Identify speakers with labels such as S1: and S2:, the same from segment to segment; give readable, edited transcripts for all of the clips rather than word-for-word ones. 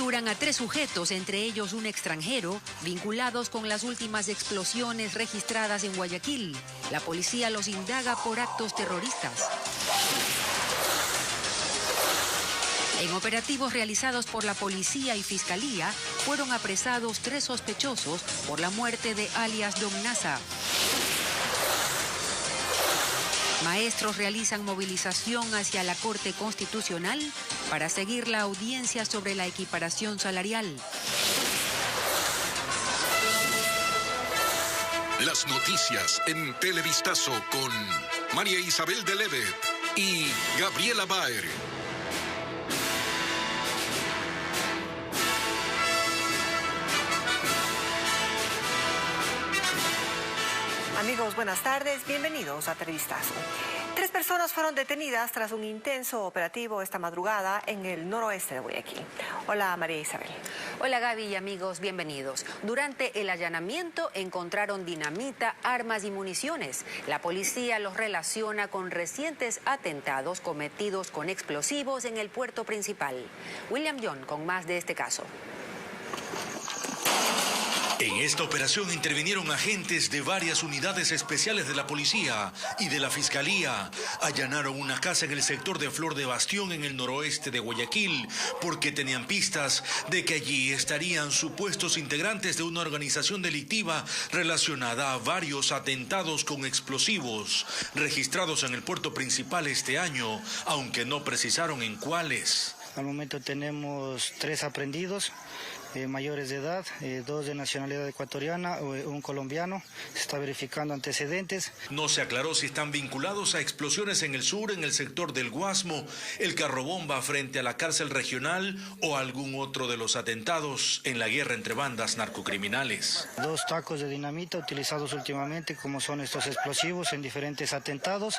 S1: Capturan a 3 sujetos, entre ellos un extranjero, vinculados con las últimas explosiones registradas en Guayaquil. La policía los indaga por actos terroristas. En operativos realizados por la policía y fiscalía, fueron apresados 3 sospechosos por la muerte de alias Don Nasa. Maestros realizan movilización hacia la Corte Constitucional para seguir la audiencia sobre la equiparación salarial.
S2: Las noticias en Televistazo con María Isabel de Leve y Gabriela Baer.
S3: Amigos, buenas tardes, bienvenidos a Televistazo. 3 personas fueron detenidas tras un intenso operativo esta madrugada en el noroeste de Guayaquil. Hola, María Isabel.
S1: Hola, Gaby y amigos, bienvenidos. Durante el allanamiento encontraron dinamita, armas y municiones. La policía los relaciona con recientes atentados cometidos con explosivos en el puerto principal. William John con más de este caso.
S4: En esta operación intervinieron agentes de varias unidades especiales de la policía y de la fiscalía. Allanaron una casa en el sector de Flor de Bastión, en el noroeste de Guayaquil, porque tenían pistas de que allí estarían supuestos integrantes de una organización delictiva relacionada a varios atentados con explosivos registrados en el puerto principal este año, aunque no precisaron en cuáles.
S5: Al momento tenemos 3 aprehendidos. Mayores de edad, 2 de nacionalidad ecuatoriana, un colombiano. Se está verificando antecedentes.
S4: No se aclaró si están vinculados a explosiones en el sur, en el sector del Guasmo, el carrobomba frente a la cárcel regional o algún otro de los atentados en la guerra entre bandas narcocriminales.
S5: 2 tacos de dinamita utilizados últimamente, como son estos explosivos en diferentes atentados,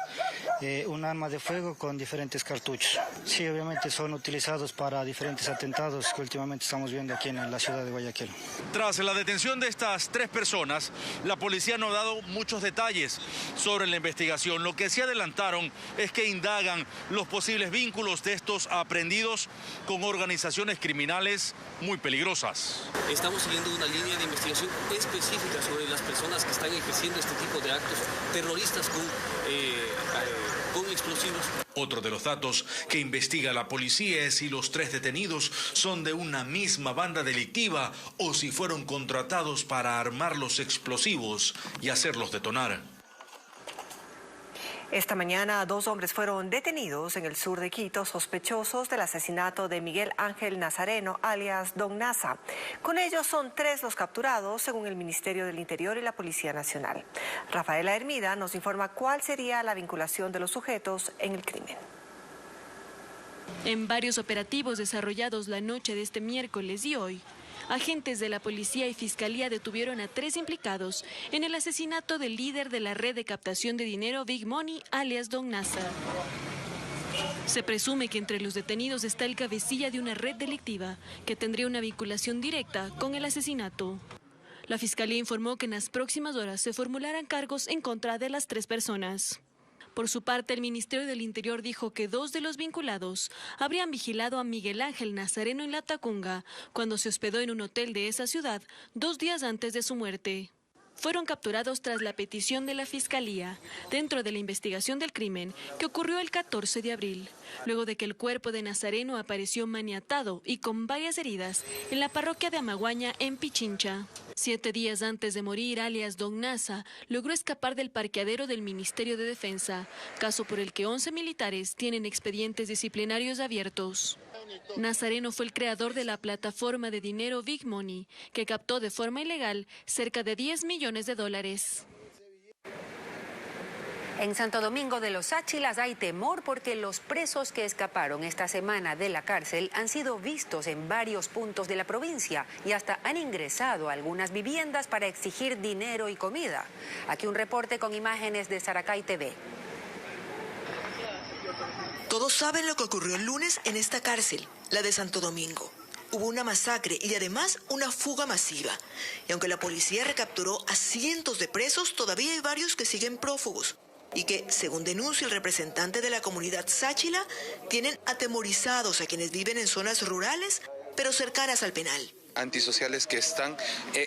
S5: un arma de fuego con diferentes cartuchos. Sí, obviamente son utilizados para diferentes atentados que últimamente estamos viendo aquí en la ciudad de Guayaquil.
S6: Tras la detención de estas 3 personas, la policía no ha dado muchos detalles sobre la investigación. Lo que sí adelantaron es que indagan los posibles vínculos de estos aprehendidos con organizaciones criminales muy peligrosas.
S7: Estamos siguiendo una línea de investigación específica sobre las personas que están ejerciendo este tipo de actos terroristas con explosivos.
S4: Otro de los datos que investiga la policía es si los 3 detenidos son de una misma banda delictiva o si fueron contratados para armar los explosivos y hacerlos detonar.
S3: Esta mañana 2 hombres fueron detenidos en el sur de Quito, sospechosos del asesinato de Miguel Ángel Nazareno, alias Don Nasa. Con ellos son 3 los capturados, según el Ministerio del Interior y la Policía Nacional. Rafaela Hermida nos informa cuál sería la vinculación de los sujetos en el crimen.
S8: En varios operativos desarrollados la noche de este miércoles y hoy, agentes de la policía y fiscalía detuvieron a 3 implicados en el asesinato del líder de la red de captación de dinero Big Money, alias Don Nasa. Se presume que entre los detenidos está el cabecilla de una red delictiva que tendría una vinculación directa con el asesinato. La fiscalía informó que en las próximas horas se formularán cargos en contra de las 3 personas. Por su parte, el Ministerio del Interior dijo que 2 de los vinculados habrían vigilado a Miguel Ángel Nazareno en La Tacunga cuando se hospedó en un hotel de esa ciudad 2 días antes de su muerte. Fueron capturados tras la petición de la Fiscalía, dentro de la investigación del crimen que ocurrió el 14 de abril, luego de que el cuerpo de Nazareno apareció maniatado y con varias heridas en la parroquia de Amaguaña, en Pichincha. 7 días antes de morir, alias Don Nasa logró escapar del parqueadero del Ministerio de Defensa, caso por el que 11 militares tienen expedientes disciplinarios abiertos. Nazareno fue el creador de la plataforma de dinero Big Money, que captó de forma ilegal cerca de $10 millones.
S1: En Santo Domingo de los Áchilas hay temor porque los presos que escaparon esta semana de la cárcel han sido vistos en varios puntos de la provincia y hasta han ingresado a algunas viviendas para exigir dinero y comida. Aquí un reporte con imágenes de Saracay TV.
S9: Todos saben lo que ocurrió el lunes en esta cárcel, la de Santo Domingo. Hubo una masacre y además una fuga masiva. Y aunque la policía recapturó a cientos de presos, todavía hay varios que siguen prófugos y que, según denuncia el representante de la comunidad Sáchila, tienen atemorizados a quienes viven en zonas rurales pero cercanas al penal.
S10: Antisociales que están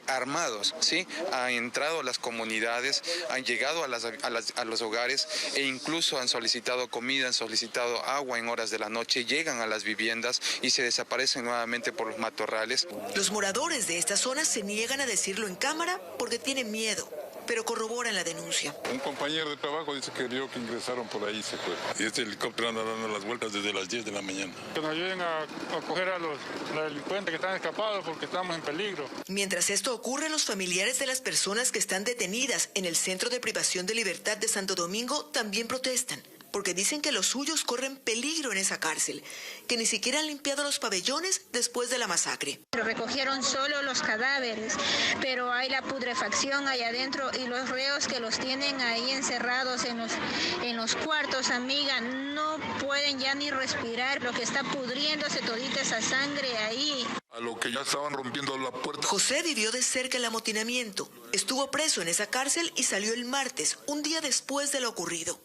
S10: armados, ¿sí? Han entrado a las comunidades, han llegado a los hogares e incluso han solicitado comida, han solicitado agua en horas de la noche, llegan a las viviendas y se desaparecen nuevamente por los matorrales.
S9: Los moradores de esta zona se niegan a decirlo en cámara porque tienen miedo, pero corroboran la denuncia.
S11: Un compañero de trabajo dice que vio que ingresaron por ahí y se fue. Y este helicóptero anda dando las vueltas desde las 10 de la mañana. Que nos ayuden a coger a los delincuentes que están escapados porque estamos en peligro.
S9: Mientras esto ocurre, los familiares de las personas que están detenidas en el Centro de Privación de Libertad de Santo Domingo también protestan, porque dicen que los suyos corren peligro en esa cárcel, que ni siquiera han limpiado los pabellones después de la masacre.
S12: Recogieron solo los cadáveres, pero hay la putrefacción allá adentro y los reos que los tienen ahí encerrados en los cuartos, amiga, no pueden ya ni respirar, lo que está pudriéndose todita esa sangre ahí.
S11: A lo que ya estaban rompiendo la puerta.
S9: José vivió de cerca el amotinamiento, estuvo preso en esa cárcel y salió el martes, un día después de lo ocurrido.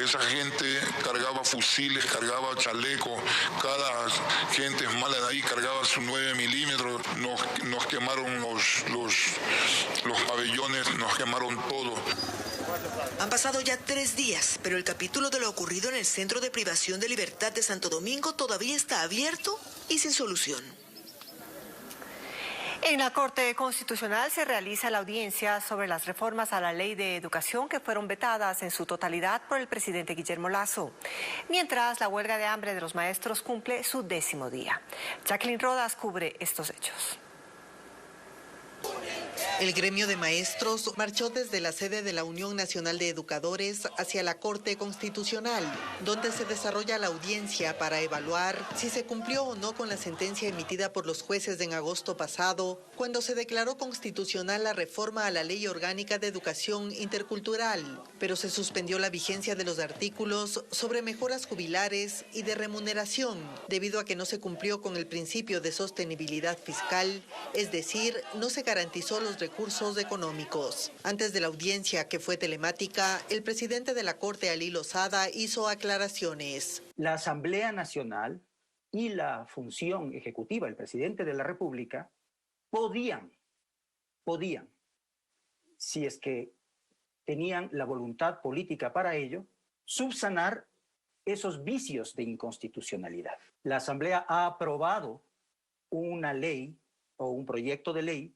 S11: Esa gente cargaba fusiles, cargaba chaleco, cada gente mala de ahí cargaba sus 9 milímetros, nos quemaron los pabellones, nos quemaron todo.
S9: Han pasado ya 3 días, pero el capítulo de lo ocurrido en el Centro de Privación de Libertad de Santo Domingo todavía está abierto y sin solución.
S3: En la Corte Constitucional se realiza la audiencia sobre las reformas a la Ley de Educación que fueron vetadas en su totalidad por el presidente Guillermo Lasso, mientras la huelga de hambre de los maestros cumple su 10º día. Jacqueline Rodas cubre estos hechos.
S13: El gremio de maestros marchó desde la sede de la Unión Nacional de Educadores hacia la Corte Constitucional, donde se desarrolla la audiencia para evaluar si se cumplió o no con la sentencia emitida por los jueces en agosto pasado, cuando se declaró constitucional la reforma a la Ley Orgánica de Educación Intercultural, pero se suspendió la vigencia de los artículos sobre mejoras jubilares y de remuneración, debido a que no se cumplió con el principio de sostenibilidad fiscal, es decir, no se garantizó los recursos económicos. Antes de la audiencia, que fue telemática, el presidente de la Corte, Alí Lozada, hizo aclaraciones.
S14: La Asamblea Nacional y la función ejecutiva, el presidente de la República, podían, si es que tenían la voluntad política para ello, subsanar esos vicios de inconstitucionalidad. La Asamblea ha aprobado una ley o un proyecto de ley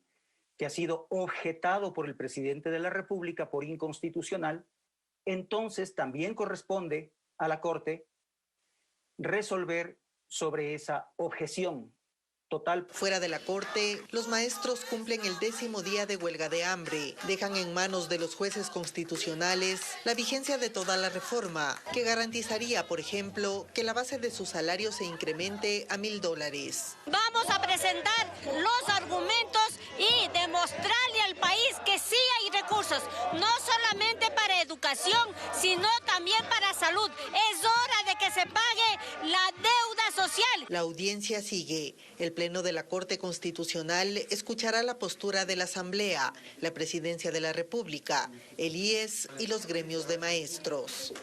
S14: que ha sido objetado por el presidente de la República por inconstitucional. Entonces también corresponde a la Corte resolver sobre esa objeción total.
S13: Fuera de la Corte, los maestros cumplen el 10º día de huelga de hambre. Dejan en manos de los jueces constitucionales la vigencia de toda la reforma, que garantizaría, por ejemplo, que la base de su salario se incremente a $1,000.
S15: Vamos a presentar los argumentos y demostrarle al país que sí hay recursos, no solamente para educación, sino también para salud. Es hora de que se pague la deuda social.
S13: La audiencia sigue. El Pleno de la Corte Constitucional escuchará la postura de la Asamblea, la Presidencia de la República, el IES y los gremios de maestros.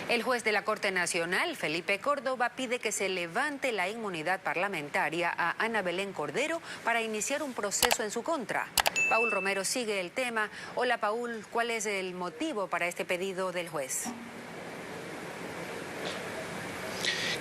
S1: El juez de la Corte Nacional, Felipe Córdoba, pide que se levante la inmunidad parlamentaria a Ana Belén Cordero para iniciar un proceso en su contra. Paul Romero sigue el tema. Hola, Paul, ¿cuál es el motivo para este pedido del juez?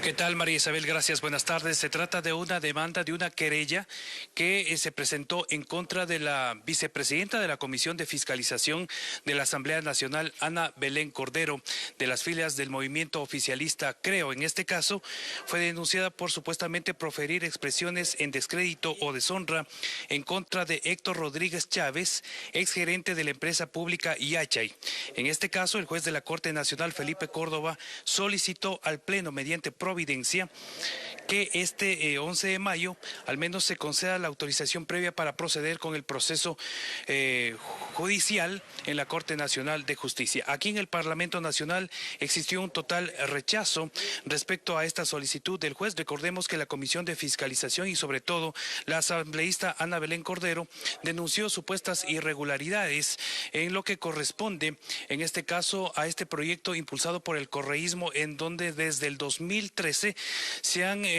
S16: ¿Qué tal, María Isabel? Gracias, buenas tardes. Se trata de una demanda, de una querella que se presentó en contra de la vicepresidenta de la Comisión de Fiscalización de la Asamblea Nacional, Ana Belén Cordero, de las filas del movimiento oficialista Creo. En este caso, fue denunciada por supuestamente proferir expresiones en descrédito o deshonra en contra de Héctor Rodríguez Chávez, exgerente de la empresa pública Yachay. En este caso, el juez de la Corte Nacional, Felipe Córdoba, solicitó al Pleno mediante prórroga providencia que este 11 de mayo al menos se conceda la autorización previa para proceder con el proceso judicial en la Corte Nacional de Justicia. Aquí en el Parlamento Nacional existió un total rechazo respecto a esta solicitud del juez. Recordemos que la Comisión de Fiscalización y sobre todo la asambleísta Ana Belén Cordero denunció supuestas irregularidades en lo que corresponde, en este caso, a este proyecto impulsado por el correísmo, en donde desde el 2013 se han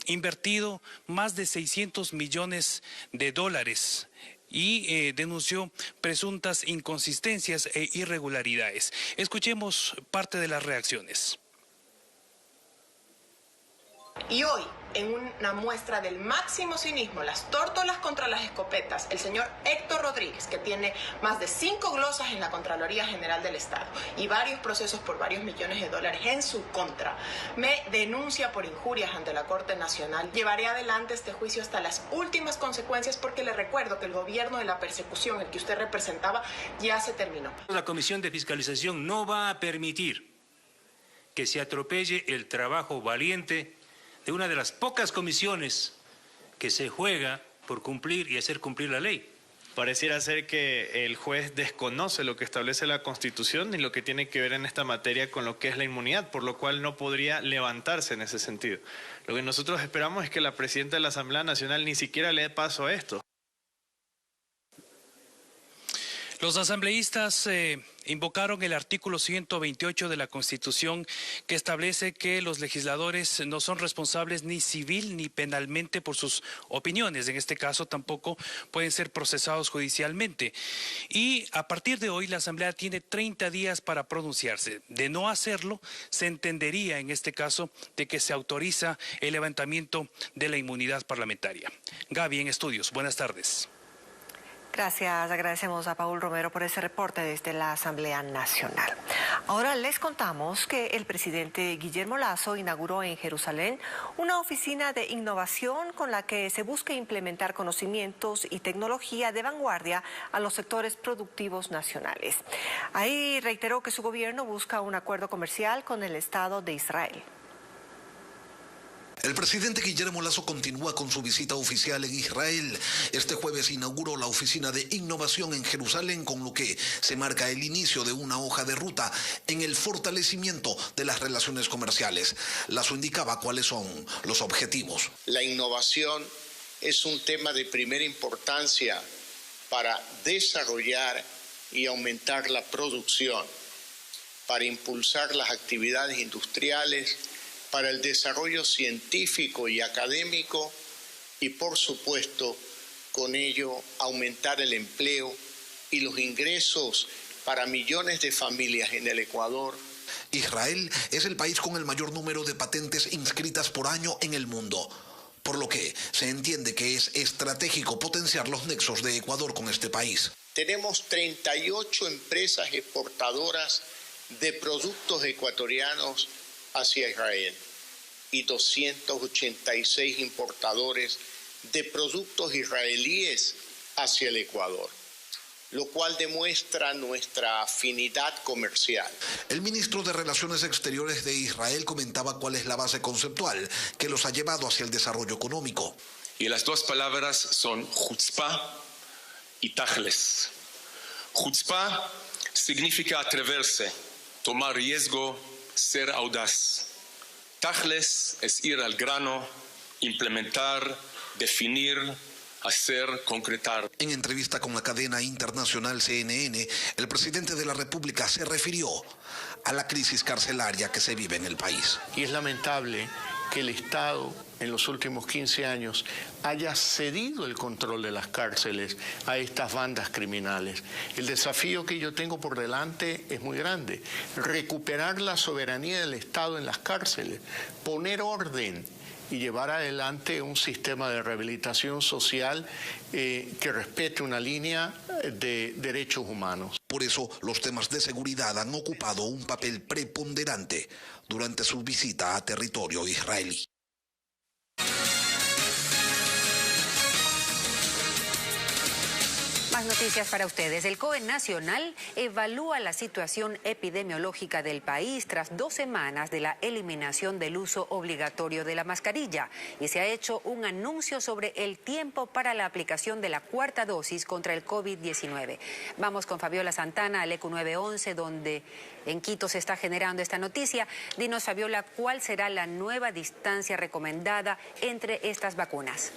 S16: invertido más de 600 millones de dólares y denunció presuntas inconsistencias e irregularidades. Escuchemos parte de las reacciones.
S17: Y hoy, en una muestra del máximo cinismo, las tórtolas contra las escopetas, el señor Héctor Rodríguez, que tiene más de 5 glosas en la Contraloría General del Estado y varios procesos por varios millones de dólares en su contra, me denuncia por injurias ante la Corte Nacional. Llevaré adelante este juicio hasta las últimas consecuencias, porque le recuerdo que el gobierno de la persecución, el que usted representaba, ya se terminó.
S18: La Comisión de Fiscalización no va a permitir que se atropelle el trabajo valiente de una de las pocas comisiones que se juega por cumplir y hacer cumplir la ley.
S19: Pareciera ser que el juez desconoce lo que establece la Constitución y lo que tiene que ver en esta materia con lo que es la inmunidad, por lo cual no podría levantarse en ese sentido. Lo que nosotros esperamos es que la presidenta de la Asamblea Nacional ni siquiera le dé paso a esto.
S16: Los asambleístas invocaron el artículo 128 de la Constitución, que establece que los legisladores no son responsables ni civil ni penalmente por sus opiniones. En este caso tampoco pueden ser procesados judicialmente. Y a partir de hoy la Asamblea tiene 30 días para pronunciarse. De no hacerlo, se entendería en este caso de que se autoriza el levantamiento de la inmunidad parlamentaria. Gaby, en estudios, buenas tardes.
S3: Gracias, agradecemos a Paul Romero por ese reporte desde la Asamblea Nacional. Ahora les contamos que el presidente Guillermo Lasso inauguró en Jerusalén una oficina de innovación con la que se busca implementar conocimientos y tecnología de vanguardia a los sectores productivos nacionales. Ahí reiteró que su gobierno busca un acuerdo comercial con el Estado de Israel.
S20: El presidente Guillermo Lasso continúa con su visita oficial en Israel. Este jueves inauguró la oficina de innovación en Jerusalén, con lo que se marca el inicio de una hoja de ruta en el fortalecimiento de las relaciones comerciales. Lasso indicaba cuáles son los objetivos.
S21: La innovación es un tema de primera importancia para desarrollar y aumentar la producción, para impulsar las actividades industriales, para el desarrollo científico y académico y, por supuesto, con ello aumentar el empleo y los ingresos para millones de familias en el Ecuador.
S20: Israel es el país con el mayor número de patentes inscritas por año en el mundo, por lo que se entiende que es estratégico potenciar los nexos de Ecuador con este país.
S21: Tenemos 38 empresas exportadoras de productos ecuatorianos hacia Israel y 286 importadores de productos israelíes hacia el Ecuador, lo cual demuestra nuestra afinidad comercial.
S20: El ministro de Relaciones Exteriores de Israel comentaba cuál es la base conceptual que los ha llevado hacia el desarrollo económico.
S22: Y las dos palabras son chutzpah y tachles. Chutzpah significa atreverse, tomar riesgo, ser audaz. Tachles es ir al grano, implementar, definir, hacer, concretar.
S20: En entrevista con la cadena internacional CNN, el presidente de la República se refirió a la crisis carcelaria que se vive en el país.
S21: Y es lamentable que el Estado en los últimos 15 años haya cedido el control de las cárceles a estas bandas criminales. El desafío que yo tengo por delante es muy grande. Recuperar la soberanía del Estado en las cárceles, poner orden y llevar adelante un sistema de rehabilitación social que respete una línea de derechos humanos.
S20: Por eso, los temas de seguridad han ocupado un papel preponderante durante su visita a territorio israelí.
S3: Más
S1: noticias para ustedes. El COE Nacional evalúa la situación epidemiológica del país tras 2 semanas de la eliminación del uso obligatorio de la mascarilla y se ha hecho un anuncio sobre el tiempo para la aplicación de la 4ª dosis contra el COVID-19. Vamos con Fabiola Santana al ECU 911, donde en Quito se está generando esta noticia. Dinos, Fabiola, ¿cuál será la nueva distancia recomendada entre estas vacunas?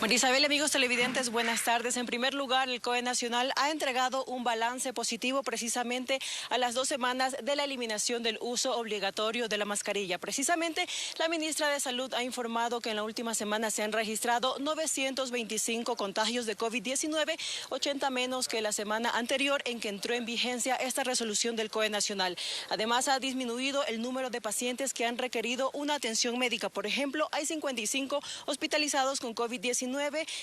S2: María Isabel, amigos televidentes, buenas tardes. En primer lugar, el COE Nacional ha entregado un balance positivo precisamente a las 2 semanas de la eliminación del uso obligatorio de la mascarilla. Precisamente, la ministra de Salud ha informado que en la última semana se han registrado 925 contagios de COVID-19, 80 menos que la semana anterior en que entró en vigencia esta resolución del COE Nacional. Además, ha disminuido el número de pacientes que han requerido una atención médica. Por ejemplo, hay 55 hospitalizados con COVID-19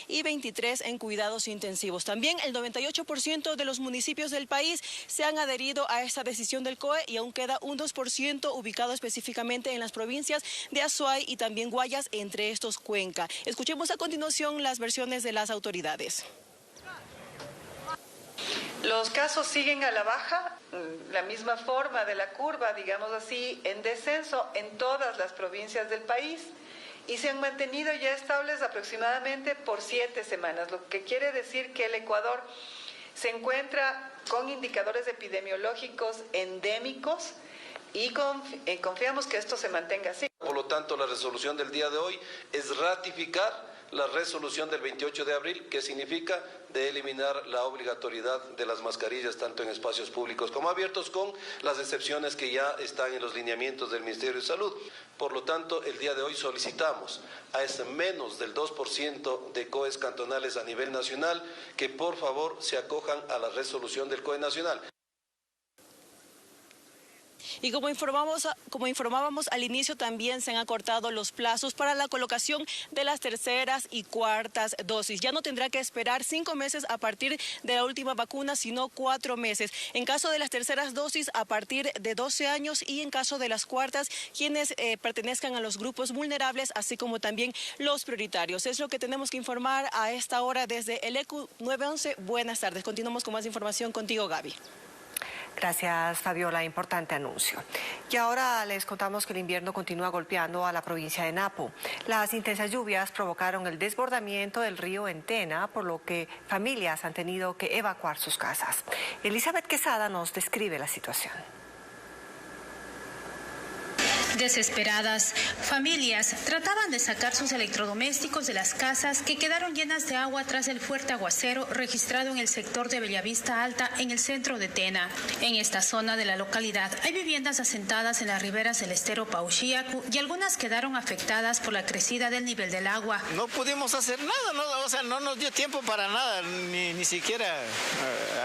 S2: y 23 en cuidados intensivos. También el 98% de los municipios del país se han adherido a esta decisión del COE y aún queda un 2% ubicado específicamente en las provincias de Azuay y también Guayas, entre estos Cuenca. Escuchemos a continuación las versiones de las autoridades.
S5: Los casos siguen a la baja, la misma forma de la curva, digamos así, en descenso en todas las provincias del país. Y se han mantenido ya estables aproximadamente por 7 semanas, lo que quiere decir que el Ecuador se encuentra con indicadores epidemiológicos endémicos y confiamos que esto se mantenga así.
S23: Por lo tanto, la resolución del día de hoy es ratificar la resolución del 28 de abril, que significa de eliminar la obligatoriedad de las mascarillas tanto en espacios públicos como abiertos, con las excepciones que ya están en los lineamientos del Ministerio de Salud. Por lo tanto, el día de hoy solicitamos a ese menos del 2% de COEs cantonales a nivel nacional que por favor se acojan a la resolución del COE Nacional.
S2: Y como informábamos al inicio, también se han acortado los plazos para la colocación de las 3ª y 4ª dosis. Ya no tendrá que esperar 5 meses a partir de la última vacuna, sino 4 meses. En caso de las 3ª dosis, a partir de 12 años y en caso de las 4ª, quienes pertenezcan a los grupos vulnerables, así como también los prioritarios. Es lo que tenemos que informar a esta hora desde el ECU 911. Buenas tardes. Continuamos con más información contigo, Gaby.
S3: Gracias, Fabiola. Importante anuncio. Y ahora les contamos que el invierno continúa golpeando a la provincia de Napo. Las intensas lluvias provocaron el desbordamiento del río Entena, por lo que familias han tenido que evacuar sus casas. Elizabeth Quesada nos describe la situación.
S24: Desesperadas, familias trataban de sacar sus electrodomésticos de las casas que quedaron llenas de agua tras el fuerte aguacero registrado en el sector de Bellavista Alta, en el centro de Tena. En esta zona de la localidad hay viviendas asentadas en las riberas del estero Pauchiacu y algunas quedaron afectadas por la crecida del nivel del agua.
S25: No pudimos hacer nada, no nos dio tiempo para nada, ni siquiera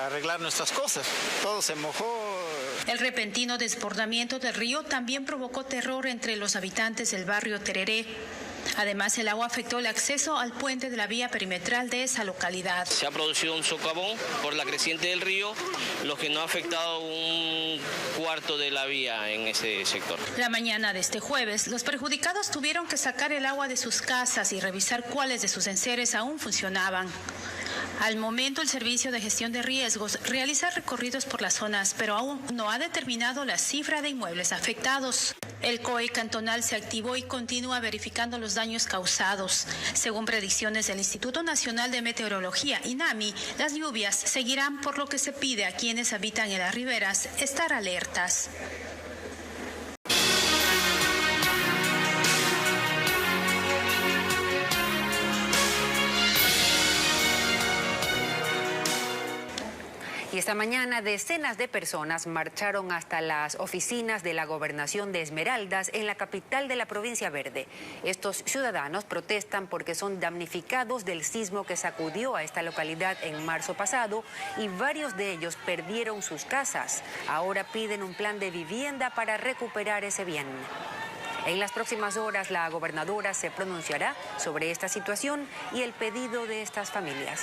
S25: arreglar nuestras cosas. Todo se mojó.
S24: El repentino desbordamiento del río también provocó terror entre los habitantes del barrio Tereré. Además, el agua afectó el acceso al puente de la vía perimetral de esa localidad.
S26: Se ha producido un socavón por la creciente del río, lo que no ha afectado un cuarto de la vía en ese sector.
S24: La mañana de este jueves, los perjudicados tuvieron que sacar el agua de sus casas y revisar cuáles de sus enseres aún funcionaban. Al momento, el Servicio de Gestión de Riesgos realiza recorridos por las zonas, pero aún no ha determinado la cifra de inmuebles afectados. El COE cantonal se activó y continúa verificando los daños causados. Según predicciones del Instituto Nacional de Meteorología, INAMI, las lluvias seguirán, por lo que se pide a quienes habitan en las riberas estar alertas.
S1: Y esta mañana decenas de personas marcharon hasta las oficinas de la Gobernación de Esmeraldas en la capital de la provincia Verde. Estos ciudadanos protestan porque son damnificados del sismo que sacudió a esta localidad en marzo pasado y varios de ellos perdieron sus casas. Ahora piden un plan de vivienda para recuperar ese bien. En las próximas horas la gobernadora se pronunciará sobre esta situación y el pedido de estas familias.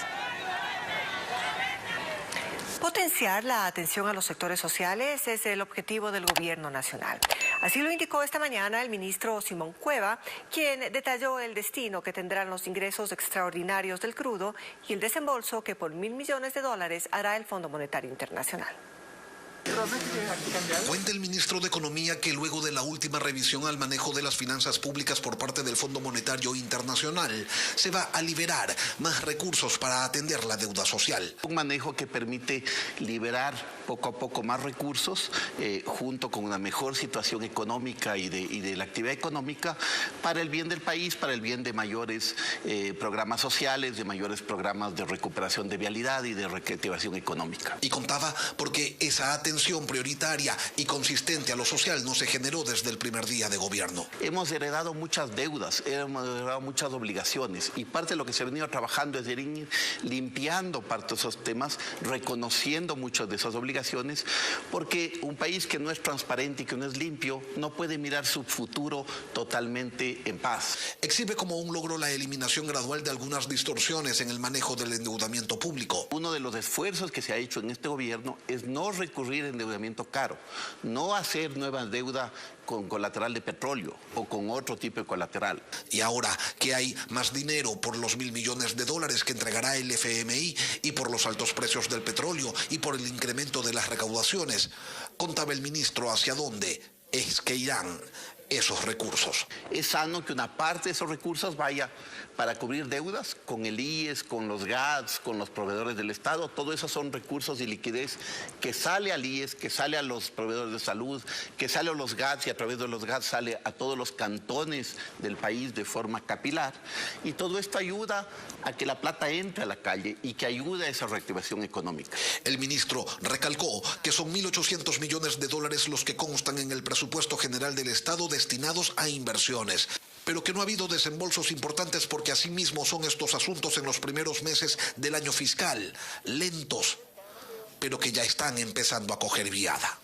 S3: Potenciar la atención a los sectores sociales es el objetivo del gobierno nacional. Así lo indicó esta mañana el ministro Simón Cueva, quien detalló el destino que tendrán los ingresos extraordinarios del crudo y el desembolso que por $1.000 millones hará el Fondo Monetario Internacional.
S20: Cuenta el ministro de Economía que luego de la última revisión al manejo de las finanzas públicas por parte del Fondo Monetario Internacional, se va a liberar más recursos para atender la deuda social.
S4: Un manejo que permite liberar poco a poco más recursos junto con una mejor situación económica y de la actividad económica para el bien del país, para el bien de mayores programas sociales, de mayores programas de recuperación de vialidad y de reactivación económica.
S20: Y contaba porque esa atención prioritaria y consistente a lo social no se generó desde el primer día de gobierno.
S4: Hemos heredado muchas deudas, hemos heredado muchas obligaciones y parte de lo que se ha venido trabajando es ir limpiando parte de esos temas, reconociendo muchas de esas obligaciones, porque un país que no es transparente y que no es limpio no puede mirar su futuro totalmente en paz.
S20: Exhibe como un logro la eliminación gradual de algunas distorsiones en el manejo del endeudamiento público.
S4: Uno de los esfuerzos que se ha hecho en este gobierno es no recurrir a endeudamiento caro, no hacer nueva deuda con colateral de petróleo o con otro tipo de colateral.
S20: Y ahora que hay más dinero por los $1.000 millones que entregará el FMI y por los altos precios del petróleo y por el incremento de las recaudaciones, contaba el ministro hacia dónde es que irán esos recursos.
S4: Es sano que una parte de esos recursos vaya para cubrir deudas con el IES, con los GATS, con los proveedores del Estado. Todo eso son recursos y liquidez que sale al IES, que sale a los proveedores de salud, que sale a los GATS y a través de los GATS sale a todos los cantones del país de forma capilar. Y todo esto ayuda a que la plata entre a la calle y que ayude a esa reactivación económica.
S20: El ministro recalcó que son $1.800 millones los que constan en el presupuesto general del Estado destinados a inversiones, pero que no ha habido desembolsos importantes porque asimismo son estos asuntos en los primeros meses del año fiscal, lentos, pero que ya están empezando a coger viada.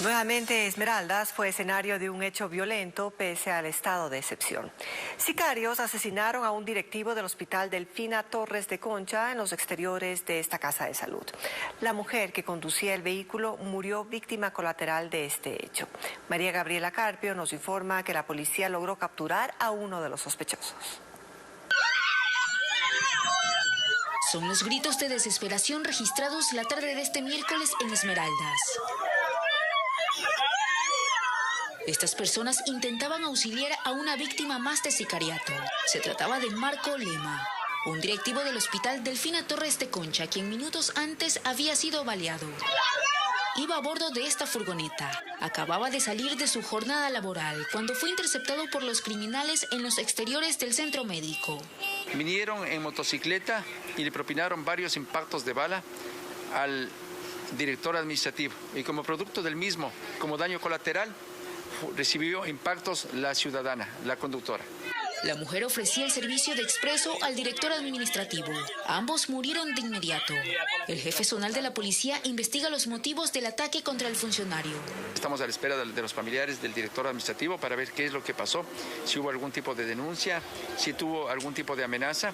S3: Nuevamente, Esmeraldas fue escenario de un hecho violento pese al estado de excepción. Sicarios asesinaron a un directivo del Hospital Delfina Torres de Concha en los exteriores de esta casa de salud. La mujer que conducía el vehículo murió víctima colateral de este hecho. María Gabriela Carpio nos informa que la policía logró capturar a uno de los sospechosos.
S6: Son los gritos de desesperación registrados la tarde de este miércoles en Esmeraldas. Estas personas intentaban auxiliar a una víctima más de sicariato. Se trataba de Marco Lema, un directivo del Hospital Delfina Torres de Concha, quien minutos antes había sido baleado. Iba a bordo de esta furgoneta. Acababa de salir de su jornada laboral cuando fue interceptado por los criminales en los exteriores del centro médico.
S7: Vinieron en motocicleta y le propinaron varios impactos de bala al director administrativo. Y como producto del mismo, como daño colateral, recibió impactos la ciudadana, la conductora.
S6: La mujer ofrecía el servicio de expreso al director administrativo. Ambos murieron de inmediato. El jefe zonal de la policía investiga los motivos del ataque contra el funcionario.
S7: Estamos a la espera de los familiares del director administrativo para ver qué es lo que pasó, si hubo algún tipo de denuncia, si tuvo algún tipo de amenaza,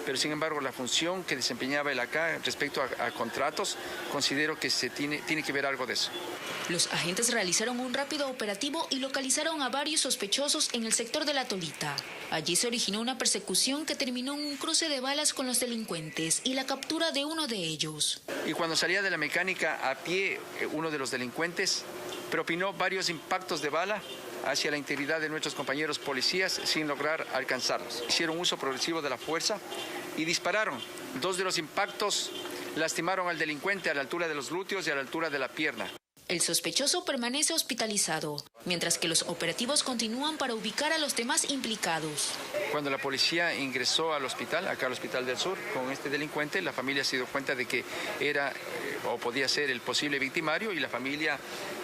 S7: pero sin embargo la función que desempeñaba él acá respecto a contratos, considero que se tiene que ver algo de eso.
S6: Los agentes realizaron un rápido operativo y localizaron a varios sospechosos en el sector de La Tolita. Allí se originó una persecución que terminó en un cruce de balas con los delincuentes y la captura de uno de ellos.
S7: Y cuando salía de la mecánica a pie, uno de los delincuentes propinó varios impactos de bala hacia la integridad de nuestros compañeros policías sin lograr alcanzarlos. Hicieron uso progresivo de la fuerza y dispararon. Dos de los impactos lastimaron al delincuente a la altura de los glúteos y a la altura de la pierna.
S6: El sospechoso permanece hospitalizado, mientras que los operativos continúan para ubicar a los demás implicados.
S7: Cuando la policía ingresó al hospital, acá al Hospital del Sur, con este delincuente, la familia se dio cuenta de que era o podía ser el posible victimario y la familia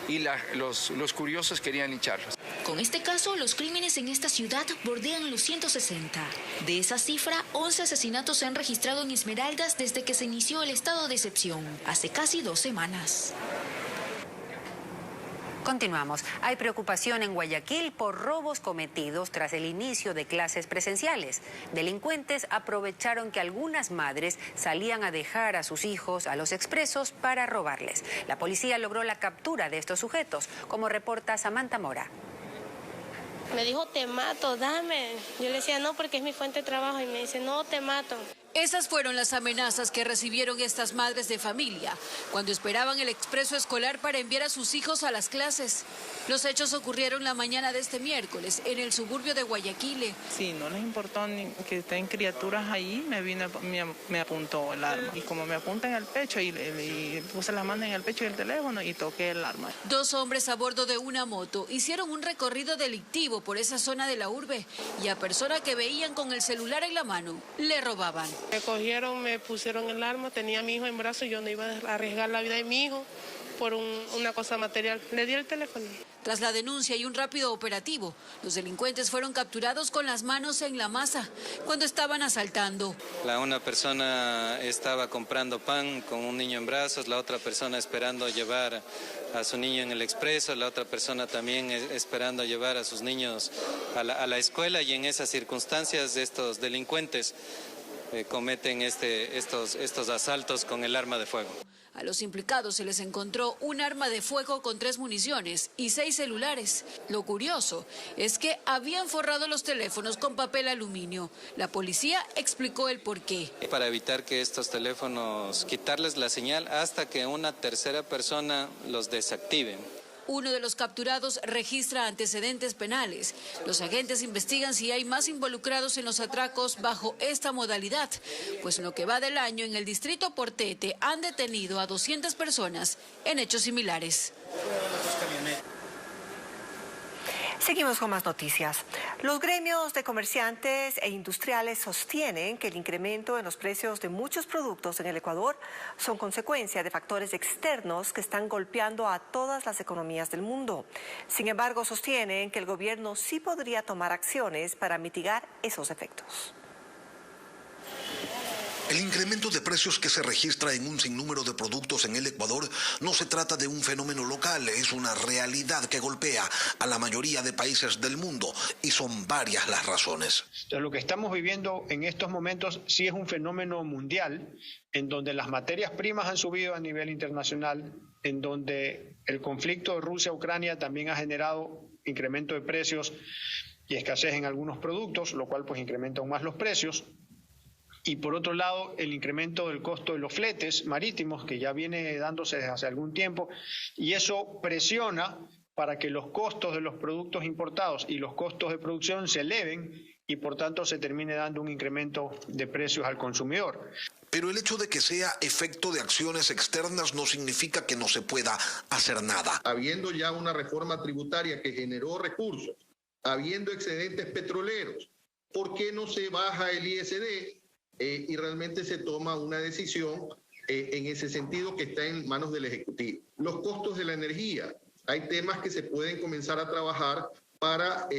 S7: y los curiosos querían lincharlos.
S6: Con este caso, los crímenes en esta ciudad bordean los 160. De esa cifra, 11 asesinatos se han registrado en Esmeraldas desde que se inició el estado de excepción, hace casi 2 semanas.
S1: Continuamos. Hay preocupación en Guayaquil por robos cometidos tras el inicio de clases presenciales. Delincuentes aprovecharon que algunas madres salían a dejar a sus hijos a los expresos para robarles. La policía logró la captura de estos sujetos, como reporta Samantha Mora.
S8: Me dijo, te mato, dame. Yo le decía, no, porque es mi fuente de trabajo. Y me dice, no, te mato.
S9: Esas fueron las amenazas que recibieron estas madres de familia cuando esperaban el expreso escolar para enviar a sus hijos a las clases. Los hechos ocurrieron la mañana de este miércoles en el suburbio de Guayaquil.
S10: Sí, no les importó ni que estén criaturas ahí, me apuntó el arma. Y como me apunta en el pecho y puse la mano en el pecho y el teléfono y toqué el arma.
S9: Dos hombres a bordo de una moto hicieron un recorrido delictivo por esa zona de la urbe y a personas que veían con el celular en la mano le robaban.
S8: Me cogieron, me pusieron el arma, tenía a mi hijo en brazos, yo no iba a arriesgar la vida de mi hijo por una cosa material. Le di el teléfono.
S9: Tras la denuncia y un rápido operativo, los delincuentes fueron capturados con las manos en la masa cuando estaban asaltando.
S11: Una persona estaba comprando pan con un niño en brazos, la otra persona esperando llevar a su niño en el expreso, la otra persona también esperando llevar a sus niños a la escuela, y en esas circunstancias estos delincuentes cometen estos asaltos con el arma de fuego.
S9: A los implicados se les encontró un arma de fuego con 3 municiones y 6 celulares. Lo curioso es que habían forrado los teléfonos con papel aluminio. La policía explicó el porqué.
S11: Para evitar que estos teléfonos, quitarles la señal hasta que una tercera persona los desactive.
S9: Uno de los capturados registra antecedentes penales. Los agentes investigan si hay más involucrados en los atracos bajo esta modalidad, pues en lo que va del año en el distrito Portete han detenido a 200 personas en hechos similares.
S3: Seguimos con más noticias. Los gremios de comerciantes e industriales sostienen que el incremento en los precios de muchos productos en el Ecuador son consecuencia de factores externos que están golpeando a todas las economías del mundo. Sin embargo, sostienen que el gobierno sí podría tomar acciones para mitigar esos efectos.
S20: El incremento de precios que se registra en un sinnúmero de productos en el Ecuador no se trata de un fenómeno local, es una realidad que golpea a la mayoría de países del mundo y son varias las razones.
S12: Entonces, lo que estamos viviendo en estos momentos sí es un fenómeno mundial, en donde las materias primas han subido a nivel internacional, en donde el conflicto de Rusia-Ucrania también ha generado incremento de precios y escasez en algunos productos, lo cual pues incrementa aún más los precios. Y por otro lado, el incremento del costo de los fletes marítimos, que ya viene dándose desde hace algún tiempo, y eso presiona para que los costos de los productos importados y los costos de producción se eleven y por tanto se termine dando un incremento de precios al consumidor.
S20: Pero el hecho de que sea efecto de acciones externas no significa que no se pueda hacer nada.
S14: Habiendo ya una reforma tributaria que generó recursos, habiendo excedentes petroleros, ¿por qué no se baja el ISD? Y realmente se toma una decisión en ese sentido que está en manos del Ejecutivo. Los costos de la energía. Hay temas que se pueden comenzar a trabajar para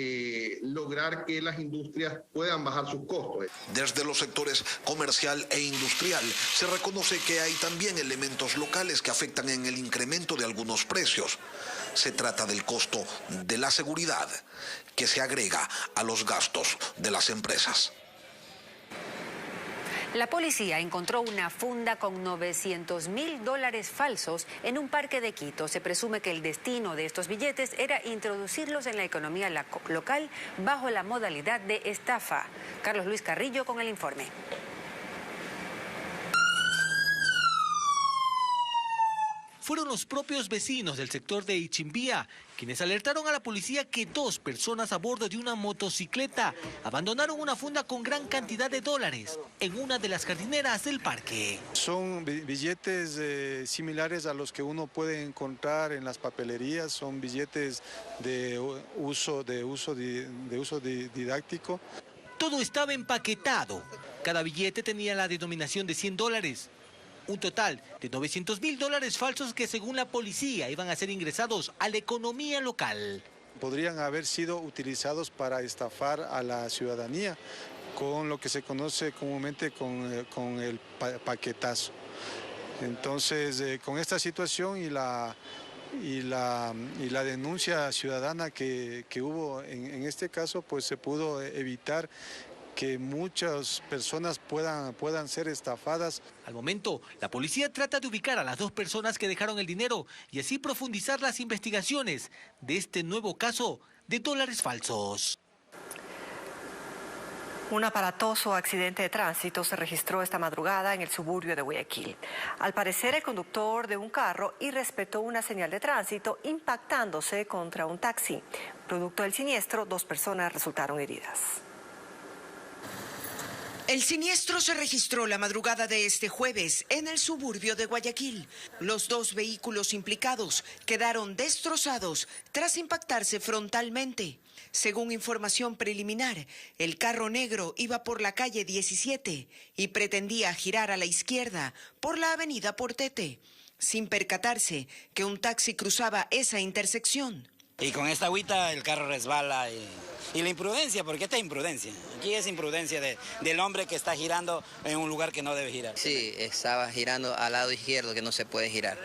S14: lograr que las industrias puedan bajar sus costos.
S20: Desde los sectores comercial e industrial se reconoce que hay también elementos locales que afectan en el incremento de algunos precios. Se trata del costo de la seguridad que se agrega a los gastos de las empresas.
S1: La policía encontró una funda con $900.000 falsos en un parque de Quito. Se presume que el destino de estos billetes era introducirlos en la economía local bajo la modalidad de estafa. Carlos Luis Carrillo con el informe.
S27: Fueron los propios vecinos del sector de Ichimbía quienes alertaron a la policía que 2 personas a bordo de una motocicleta abandonaron una funda con gran cantidad de dólares en una de las jardineras del parque.
S28: Son billetes similares a los que uno puede encontrar en las papelerías, son billetes de uso didáctico.
S27: Todo estaba empaquetado. Cada billete tenía la denominación de $100. Un total de $900.000 falsos que según la policía iban a ser ingresados a la economía local.
S28: Podrían haber sido utilizados para estafar a la ciudadanía con lo que se conoce comúnmente con el paquetazo. Entonces, con esta situación y y la denuncia ciudadana que hubo en este caso, pues se pudo evitar que muchas personas puedan ser estafadas.
S27: Al momento, la policía trata de ubicar a las 2 personas que dejaron el dinero y así profundizar las investigaciones de este nuevo caso de dólares falsos.
S3: Un aparatoso accidente de tránsito se registró esta madrugada en el suburbio de Guayaquil. Al parecer, el conductor de un carro irrespetó una señal de tránsito impactándose contra un taxi. Producto del siniestro, 2 personas resultaron heridas.
S13: El siniestro se registró la madrugada de este jueves en el suburbio de Guayaquil. Los 2 vehículos implicados quedaron destrozados tras impactarse frontalmente. Según información preliminar, el carro negro iba por la calle 17 y pretendía girar a la izquierda por la avenida Portete, sin percatarse que un taxi cruzaba esa intersección.
S15: Y con esta agüita el carro resbala y la imprudencia, porque esta es imprudencia. Aquí es imprudencia del hombre que está girando en un lugar que no debe girar.
S16: Sí, estaba girando al lado izquierdo que no se puede girar.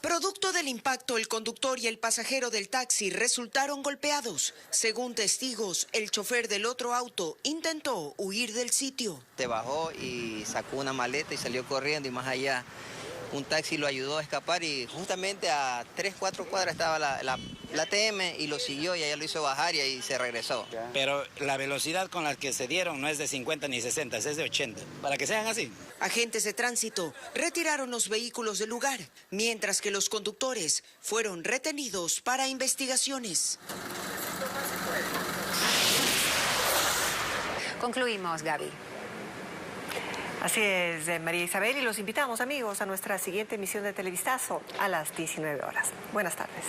S13: Producto del impacto, el conductor y el pasajero del taxi resultaron golpeados. Según testigos, el chofer del otro auto intentó huir del sitio.
S16: Se bajó y sacó una maleta y salió corriendo y más allá un taxi lo ayudó a escapar y justamente a 3-4 cuadras estaba la TM y lo siguió y allá lo hizo bajar y ahí se regresó.
S15: Pero la velocidad con la que se dieron no es de 50 ni 60, es de 80, para que sean así.
S13: Agentes de tránsito retiraron los vehículos del lugar, mientras que los conductores fueron retenidos para investigaciones.
S1: Concluimos, Gaby.
S3: Así es, María Isabel, y los invitamos, amigos, a nuestra siguiente emisión de Televistazo a las 19 horas. Buenas tardes.